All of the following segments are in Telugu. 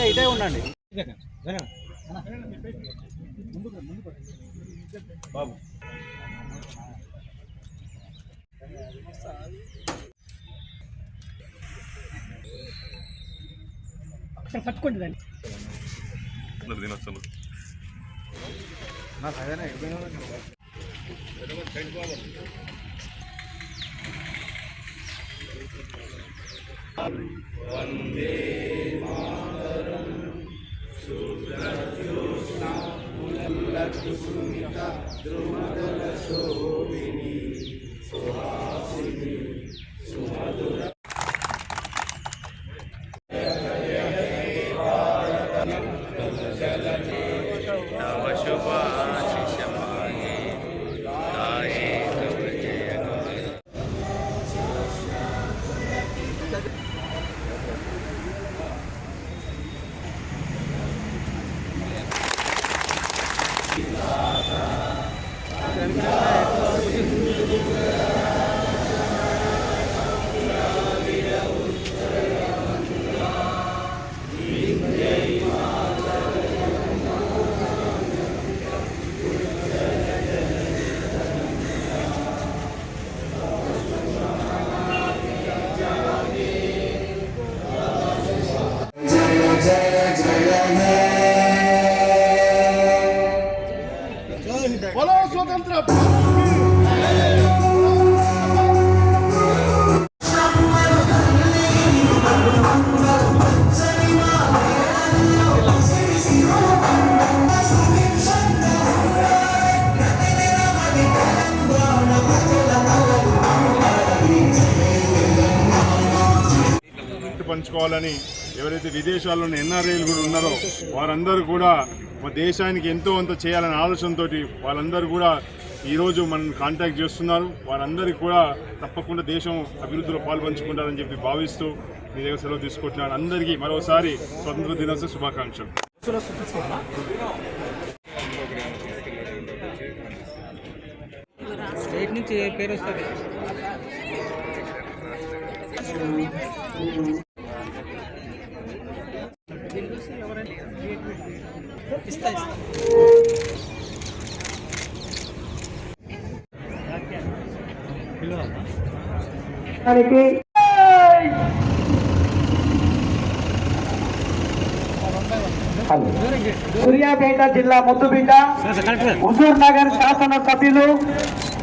ఇటే ఉండండి బాబు. పట్టుకోండి దాన్ని నాకు అదేనా వందే మాతరం సుజ్యోత్స్నాపులకుసుమిత ద్రుమదల శోభిని సుహాసిని సుమధుర स्वतंत्र పంచుకోవాలని ఎవరైతే విదేశాల్లో ఎన్ఆర్ఐలు కూడా ఉన్నారో వారందరూ కూడా మా దేశానికి ఎంతో అంత చేయాలనే ఆలోచనతో వాళ్ళందరూ కూడా ఈరోజు మనం కాంటాక్ట్ చేస్తున్నారు. వారందరికీ కూడా తప్పకుండా దేశం అభివృద్ధిలో పాల్పంచుకుంటారని చెప్పి భావిస్తూ మీ దగ్గర సెలవు తీసుకుంటున్నాను. అందరికీ మరోసారి స్వతంత్ర దినోత్సవ శుభాకాంక్షలు. స్టేట్ నుంచి ఏ పేరు వస్తుంది? సూర్యాపేట జిల్లా ముద్దుబిడ్డ హుజూర్ నగర్ శాసన సభ్యులు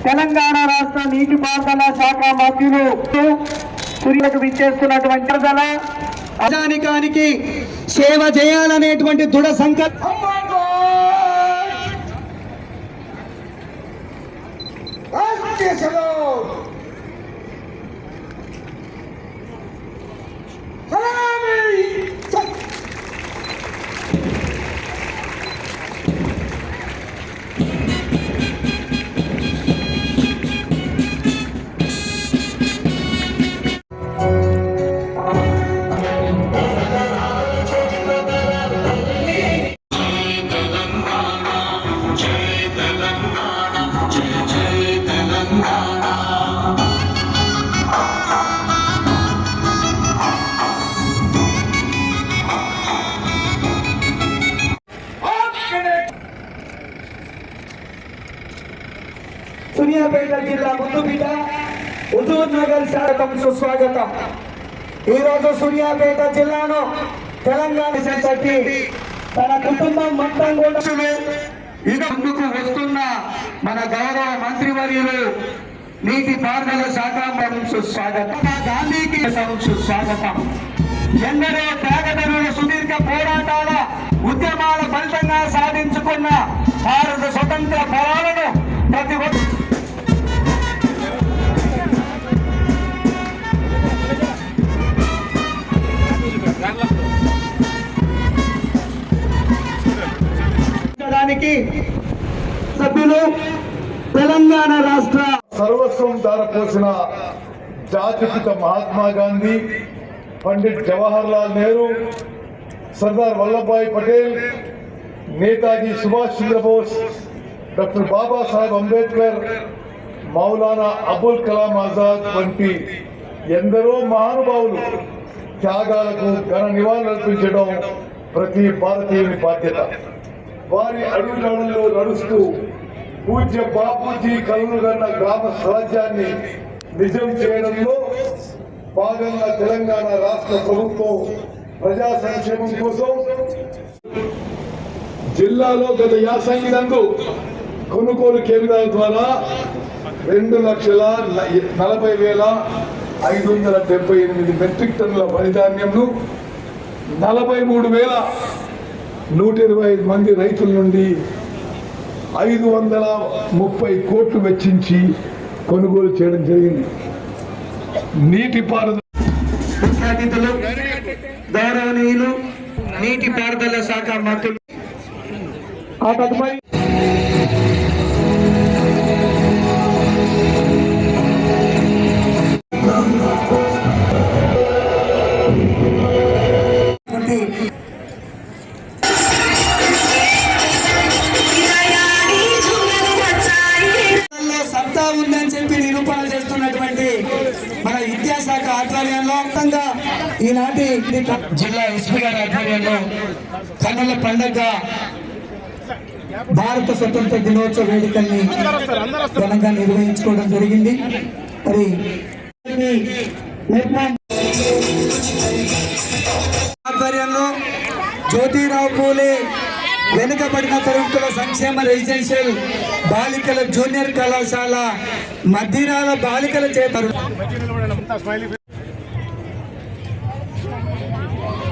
తెలంగాణ రాష్ట్ర నీటిపారుదల శాఖ మంత్రులు సూర్యకు విచ్చేస్తున్నటువంటి ప్రజానికానికి సేవ చేయాలనేటువంటి దృఢ సంకల్పం సూర్యాపేట జిల్లా ముద్దుబిడ్డ హుజూర్ నగర్ శాఖకు సుస్వాగతం. ఈరోజు సూర్యాపేట జిల్లాను తెలంగాణ తన కుటుంబం మొత్తం కూడా ముందుకు వస్తున్న మన గౌరవ మంత్రివర్యులు నీటిపారుదల శాఖ సుస్వాగతం. గాంధీకి సుస్వాగతం. ఎందరో త్యాగదనుల సుదీర్ఘ పోరాటాల ఉద్యమాల ఫలితంగా సాధించుకున్న భారత స్వతంత్ర ఫలాలను ప్రతి సభ్యులు తెలంగాణ రాష్ట్ర సర్వస్వం ధారపోసిన జాతిపిత మహాత్మా గాంధీ, పండిట్ జవహర్ లాల్ నెహ్రూ, సర్దార్ వల్లభాయ్ పటేల్, నేతాజీ సుభాష్ చంద్రబోస్, డాక్టర్ బాబాసాహెబ్ అంబేద్కర్, మౌలానా అబుల్ కలాం ఆజాద్ వంటి ఎందరో మహానుభావులు త్యాగాలకు ఘన నివాళులర్పించడం ప్రతి భారతీయుని బాధ్యత. వారి అడుగుజాడల్లో నడుస్తూ పూజ్య బాపూజీ కలలుగన్న గ్రామ స్వరాజ్యాన్ని నిజం చేయడంలో భాగంగా తెలంగాణ రాష్ట్ర ప్రభుత్వం ప్రజా సంక్షేమం కోసం జిల్లాలో గత యాసంగి నందు కొనుగోలు కేంద్రాల ద్వారా 2,40,578 మెట్రిక్ టన్నుల వరి ధాన్యంను 43,125 మంది రైతుల నుండి 530 కోట్లు వెచ్చించి కొనుగోలు చేయడం జరిగింది. నీటిపారుదల అతిథులు, గౌరవనీయులు, నీటిపారుదల శాఖ మంత్రులు, ఆ తదుపరి సత్తా ఉందని చెప్పి నిరూపణ చేస్తున్నటువంటి మన విద్యాశాఖ ఆధ్వర్యంలో మొత్తంగా ఈనాటి జిల్లా ఎస్పీ గారి ఆధ్వర్యంలో కన్నుల పండుగ భారత స్వతంత్ర దినోత్సవ వేడుకల్ని ఘనంగా నిర్వహించుకోవడం జరిగింది. మరి ఆధ్వర్యంలో జ్యోతిరావు పూలే వెనుకబడిన తరగతుల సంక్షేమ రెసిడెన్షియల్ బాలికల జూనియర్ కళాశాల మధ్యరాల బాలికల చేత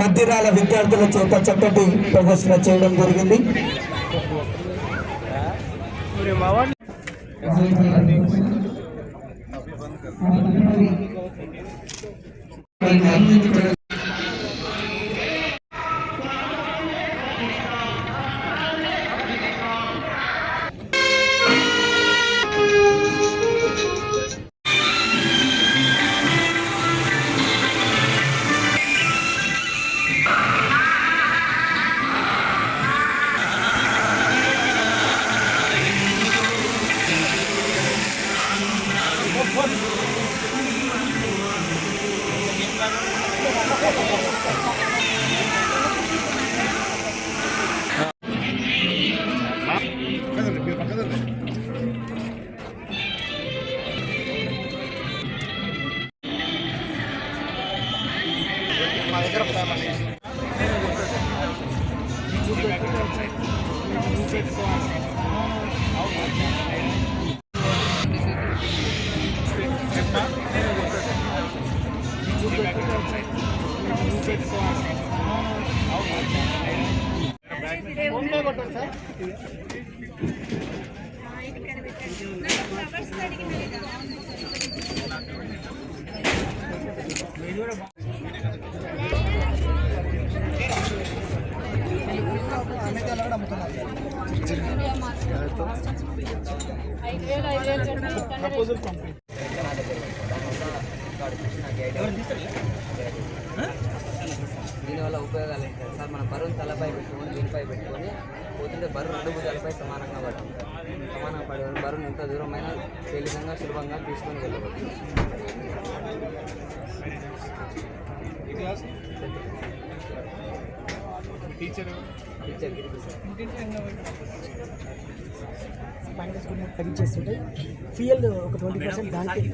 మధ్యరాల విద్యార్థుల చేత చక్కటి ప్రదర్శన చేయడం జరిగింది. దీనివల్ల ఉపయోగాలు ఏంటంటే సార్ మన బరువును తలపై పెట్టుకొని దీనిపై పెట్టుకొని పోతుంటే బరువు రెండు భుజాలపై సమానంగా పడి బరువును ఎంత దూరమైనా తేలికంగా సులభంగా తీసుకొని వెళ్ళవచ్చు. టీచర్ చేస్తుంటే ఫీల్ ఒక 20% దానికి